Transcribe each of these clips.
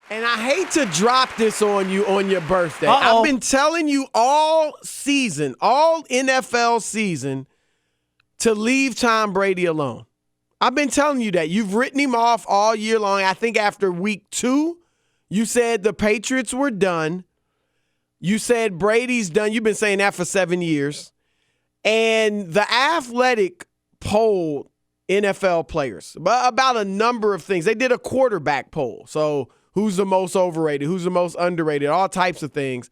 And I hate to drop this on you on your birthday. Uh-oh. I've been telling you all season, all NFL season, to leave Tom Brady alone. I've been telling you that. You've written him off all year long. I think after week 2, you said the Patriots were done. You said Brady's done. You've been saying that for 7 years. And The Athletic polled NFL players about a number of things. They did a quarterback poll. So who's the most overrated? Who's the most underrated? All types of things.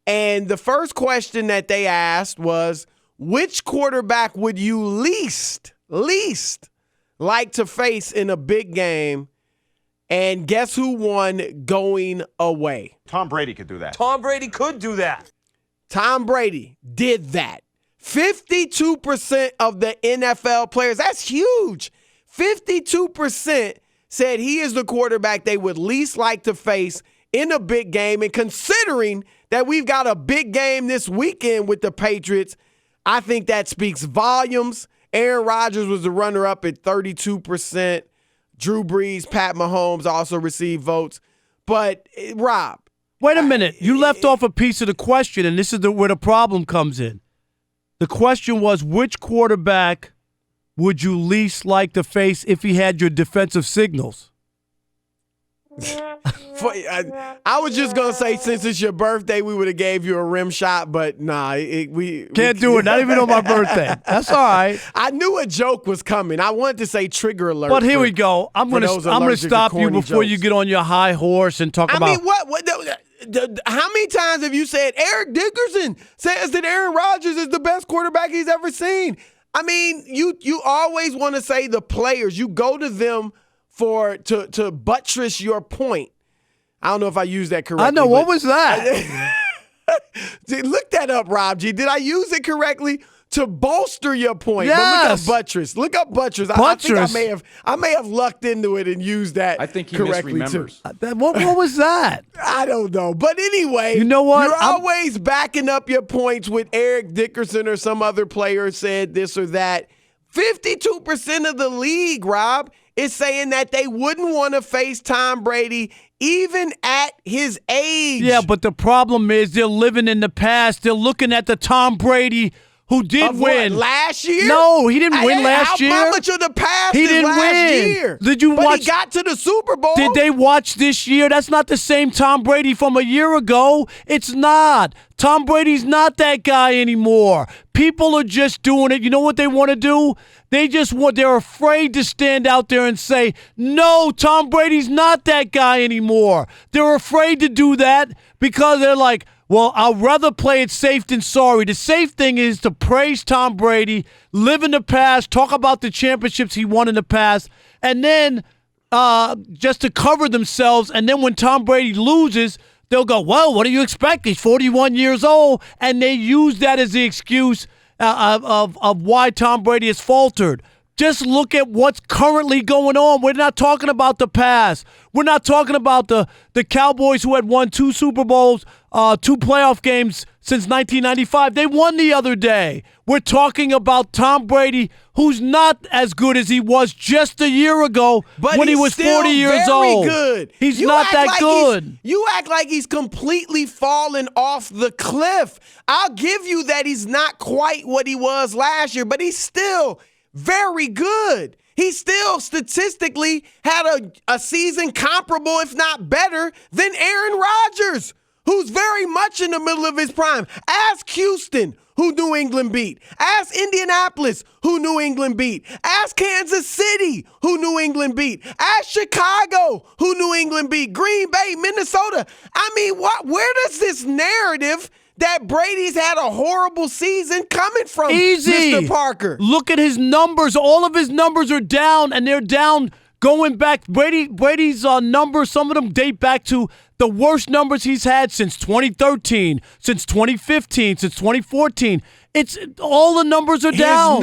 And the first question that they asked was, which quarterback would you least like to face in a big game? And guess who won going away? Tom Brady could do that. Tom Brady could do that. Tom Brady did that. 52% of the NFL players, that's huge. 52% said he is the quarterback they would least like to face in a big game. And considering that we've got a big game this weekend with the Patriots, I think that speaks volumes. Aaron Rodgers was the runner-up at 32%. Drew Brees, Pat Mahomes also received votes. But, Rob. Wait a minute. You left off a piece of the question, and this is where the problem comes in. The question was, which quarterback would you least like to face if he had your defensive signals? I was just going to say, since it's your birthday, we would have gave you a rim shot, but nah. We can't do it, not even on my birthday. That's all right. I knew a joke was coming. I wanted to say trigger alert. But here we go. I'm going to stop you before you get on your high horse and talk about. I mean, how many times have you said Eric Dickerson says that Aaron Rodgers is the best quarterback he's ever seen? I mean, you always want to say the players. You go to them to buttress your point. I don't know if I used that correctly. I know. What was that? Look that up, Rob G. Did I use it correctly? To bolster your point. Yes. But look up buttress. Look up buttress. I think I may have lucked into it and used that. I think he correctly misremembers. too. What was that? I don't know. But anyway, you know what? You're always backing up your points with Eric Dickerson or some other player said this or that. 52% of the league, Rob, is saying that they wouldn't want to face Tom Brady even at his age. Yeah, but the problem is they're living in the past. They're looking at the Tom Brady who did win. What, last year? No, he didn't win last year. How much of the past he is didn't last win. year? Did you watch? He got to the Super Bowl. Did they watch this year? That's not the same Tom Brady from a year ago. It's not. Tom Brady's not that guy anymore. People are just doing it. You know what they want to do? They're afraid to stand out there and say, no, Tom Brady's not that guy anymore. They're afraid to do that because they're like, well, I'll rather play it safe than sorry. The safe thing is to praise Tom Brady, live in the past, talk about the championships he won in the past, and then just to cover themselves. And then when Tom Brady loses, they'll go, well, what do you expect? He's 41 years old. And they use that as the excuse of why Tom Brady has faltered. Just look at what's currently going on. We're not talking about the past. We're not talking about the Cowboys who had won 2 Super Bowls, 2 playoff games since 1995. They won the other day. We're talking about Tom Brady, who's not as good as he was just a year ago when he was 40 years old. Good. He's not that good. You act like he's completely fallen off the cliff. I'll give you that he's not quite what he was last year, but he's still very good. He still statistically had a season comparable, if not better, than Aaron Rodgers, who's very much in the middle of his prime. Ask Houston, who New England beat. Ask Indianapolis, who New England beat. Ask Kansas City, who New England beat. Ask Chicago, who New England beat. Green Bay, Minnesota. I mean, where does this narrative that Brady's had a horrible season coming from, Mr. Parker? Look at his numbers. All of his numbers are down, and they're down going back. Brady's numbers, some of them date back to the worst numbers he's had since 2013, since 2015, since 2014. It's all the numbers are down.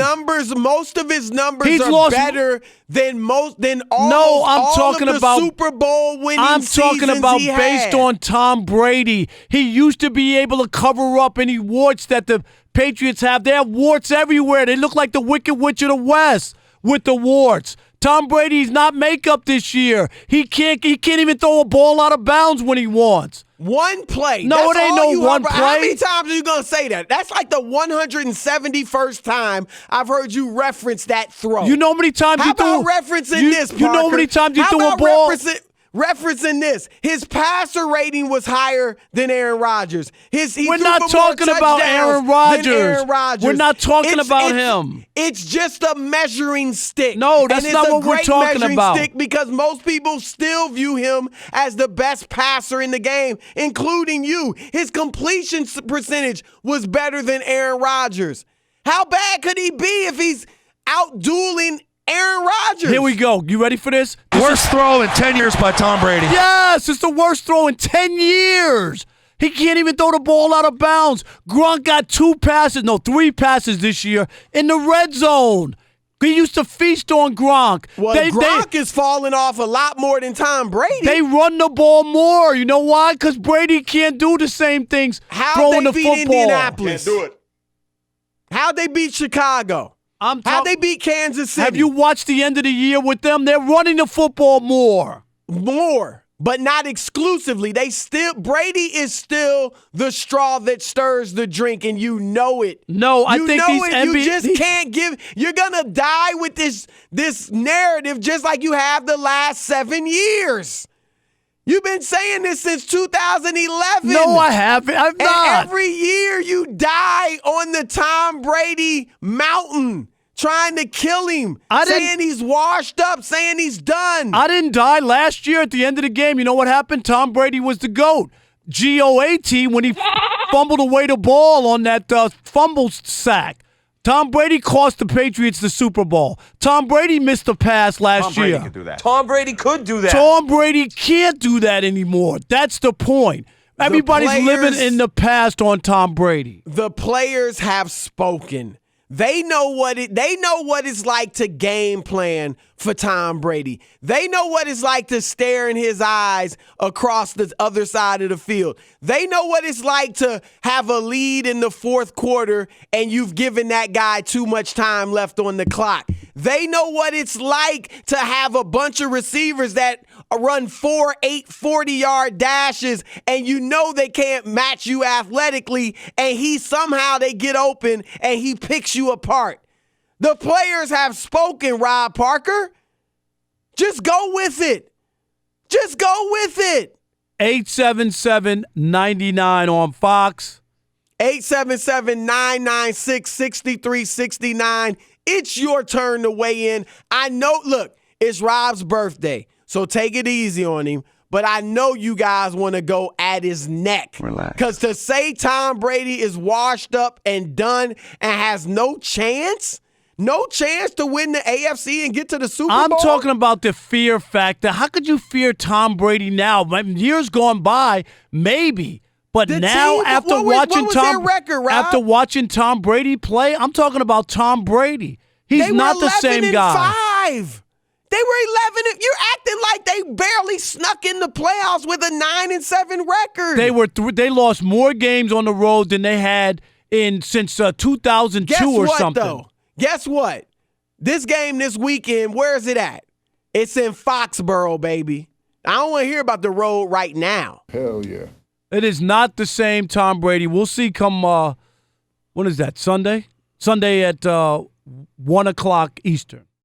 Most of his numbers are better than all of the Super Bowl winning seasons he had. I'm talking about based on Tom Brady. He used to be able to cover up any warts that the Patriots have. They have warts everywhere. They look like the Wicked Witch of the West with the warts. Tom Brady's not makeup this year. He can't even throw a ball out of bounds when he wants. One play. No, That's it ain't all no one play. How many times are you going to say that? That's like the 171st time I've heard you reference that throw. You know how many times how you threw? How about referencing this, Parker? You know how many times you how threw a about ball? Referencing this, his passer rating was higher than Aaron Rodgers. We're not talking about Aaron Rodgers. We're not talking about him. It's just a measuring stick. No, that's not what we're talking about. Stick because most people still view him as the best passer in the game, including you. His completion percentage was better than Aaron Rodgers. How bad could he be if he's out-dueling Aaron Rodgers? Here we go. You ready for this? Worst throw in 10 years by Tom Brady. Yes, it's the worst throw in 10 years. He can't even throw the ball out of bounds. Gronk got 3 passes this year in the red zone. He used to feast on Gronk. Well, Gronk is falling off a lot more than Tom Brady. They run the ball more. You know why? Because Brady can't do the same things throwing the football. Indianapolis? Can't do it. How'd they beat Chicago? How'd they beat Kansas City? Have you watched the end of the year with them? They're running the football more. More, but not exclusively. Brady is still the straw that stirs the drink, and you know it. No, I think these NBA. You just can't give. You're gonna die with this narrative, just like you have the last 7 years. You've been saying this since 2011. No, I haven't. I've not. And every year you die on the Tom Brady mountain, trying to kill him, saying he's washed up, saying he's done. I didn't die last year at the end of the game. You know what happened? Tom Brady was the GOAT. GOAT when he fumbled away the ball on that fumble sack. Tom Brady cost the Patriots the Super Bowl. Tom Brady missed a pass last year. Tom Brady could do that. Tom Brady could do that. Tom Brady can't do that anymore. That's the point. Everybody's living in the past on Tom Brady. The players have spoken. They know what it's like to game plan for Tom Brady. They know what it's like to stare in his eyes across the other side of the field. They know what it's like to have a lead in the fourth quarter and you've given that guy too much time left on the clock. They know what it's like to have a bunch of receivers that run 4, 8, 40-yard dashes and you know they can't match you athletically and they get open and he picks you apart. The players have spoken, Rob Parker. Just go with it. Just go with it. 877-99 on Fox. 877-996-6369. It's your turn to weigh in. I know, look, it's Rob's birthday, so take it easy on him. But I know you guys want to go at his neck. Relax. Because to say Tom Brady is washed up and done and has no chance to win the AFC and get to the Super Bowl? I'm talking about the fear factor. How could you fear Tom Brady now? Years gone by, maybe. But now, after watching Tom Brady play, I'm talking about Tom Brady. He's not the same guy. They were 11. You're acting like they barely snuck in the playoffs with a 9-7 record. They lost more games on the road than they had since 2002 or something. Though? Guess what? This game this weekend, where is it at? It's in Foxborough, baby. I don't want to hear about the road right now. Hell yeah. It is not the same Tom Brady. We'll see come, when is that, Sunday? Sunday at 1 o'clock Eastern.